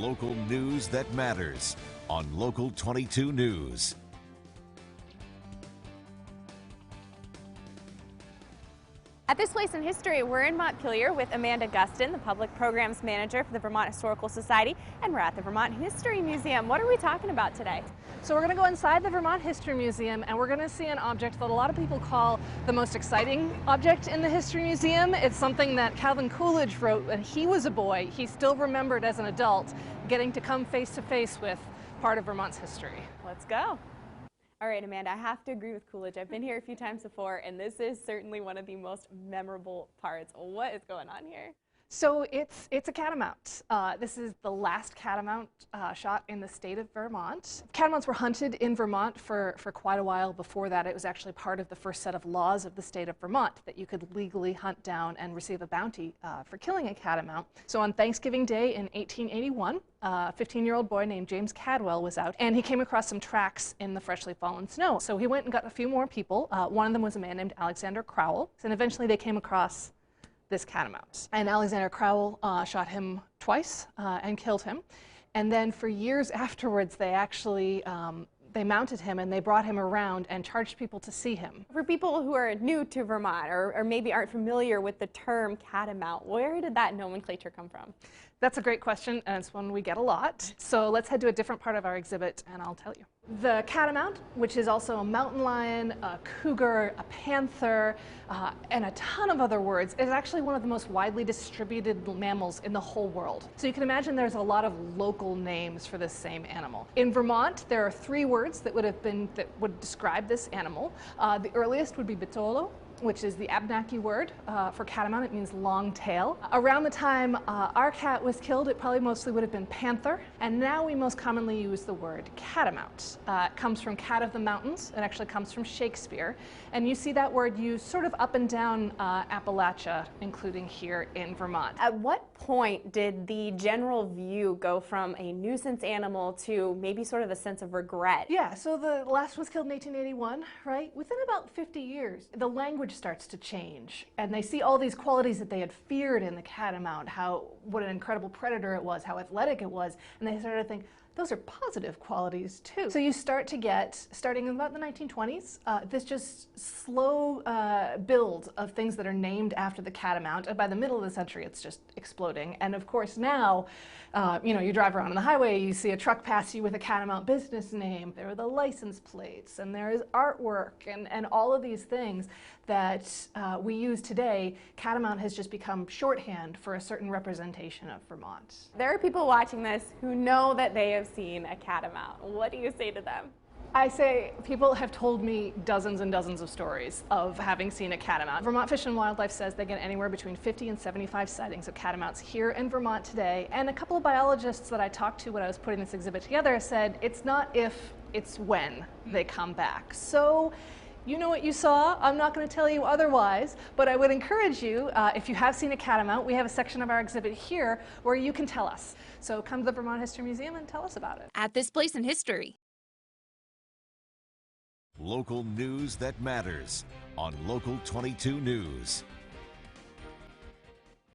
Local news that matters on Local 22 News. At this place in history, we're in Montpelier with Amanda Gustin, the Public Programs Manager for the Vermont Historical Society, and we're at the Vermont History Museum. What are we talking about today? So we're going to go inside the Vermont History Museum and we're going to see an object that a lot of people call the most exciting object in the History Museum. It's something that Calvin Coolidge wrote when he was a boy. He still remembered as an adult getting to come face to face with part of Vermont's history. Let's go. All right, Amanda, I have to agree with Coolidge. I've been here a few times before, and this is certainly one of the most memorable parts. What is going on here? So it's a catamount. This is the last catamount shot in the state of Vermont. Catamounts were hunted in Vermont for quite a while. Before that, it was actually part of the first set of laws of the state of Vermont that you could legally hunt down and receive a bounty for killing a catamount. So on Thanksgiving Day in 1881, a 15-year-old boy named James Cadwell was out, and he came across some tracks in the freshly fallen snow. So he went and got a few more people. One of them was a man named Alexander Crowell, and eventually they came across this catamount. And Alexander Crowell shot him twice and killed him. And then for years afterwards, they actually they mounted him and they brought him around and charged people to see him. For people who are new to Vermont or maybe aren't familiar with the term catamount, where did that nomenclature come from? That's a great question, and it's one we get a lot. So let's head to a different part of our exhibit and I'll tell you. The catamount, which is also a mountain lion, a cougar, a panther, and a ton of other words, is actually one of the most widely distributed mammals in the whole world. So you can imagine there's a lot of local names for this same animal. In Vermont, there are 3 words that would describe this animal. The earliest would be bitolo, which is the Abenaki word for catamount. It means long tail. Around the time our cat was killed, it probably mostly would have been panther, and now we most commonly use the word catamount. It comes from cat of the mountains. It actually comes from Shakespeare, and you see that word used sort of up and down Appalachia, including here in Vermont. At what point did the general view go from a nuisance animal to maybe sort of a sense of regret? Yeah, so the last one was killed in 1881, right? Within about 50 years, the language starts to change, and they see all these qualities that they had feared in the catamount, what an incredible predator it was, how athletic it was, and they started to think, those are positive qualities too. So you start to get, starting in about the 1920s, this just slow build of things that are named after the catamount, and by the middle of the century it's just exploding. And of course now, you drive around on the highway, you see a truck pass you with a catamount business name, there are the license plates, and there is artwork, and all of these things that we use today. Catamount has just become shorthand for a certain representation of Vermont. There are people watching this who know that they have seen a catamount. What do you say to them? I say people have told me dozens and dozens of stories of having seen a catamount. Vermont Fish and Wildlife says they get anywhere between 50 and 75 sightings of catamounts here in Vermont today. And a couple of biologists that I talked to when I was putting this exhibit together said it's not if, it's when they come back. So you know what you saw. I'm not going to tell you otherwise, but I would encourage you, if you have seen a catamount, we have a section of our exhibit here where you can tell us. So come to the Vermont History Museum and tell us about it. At this place in history. Local news that matters on Local 22 News.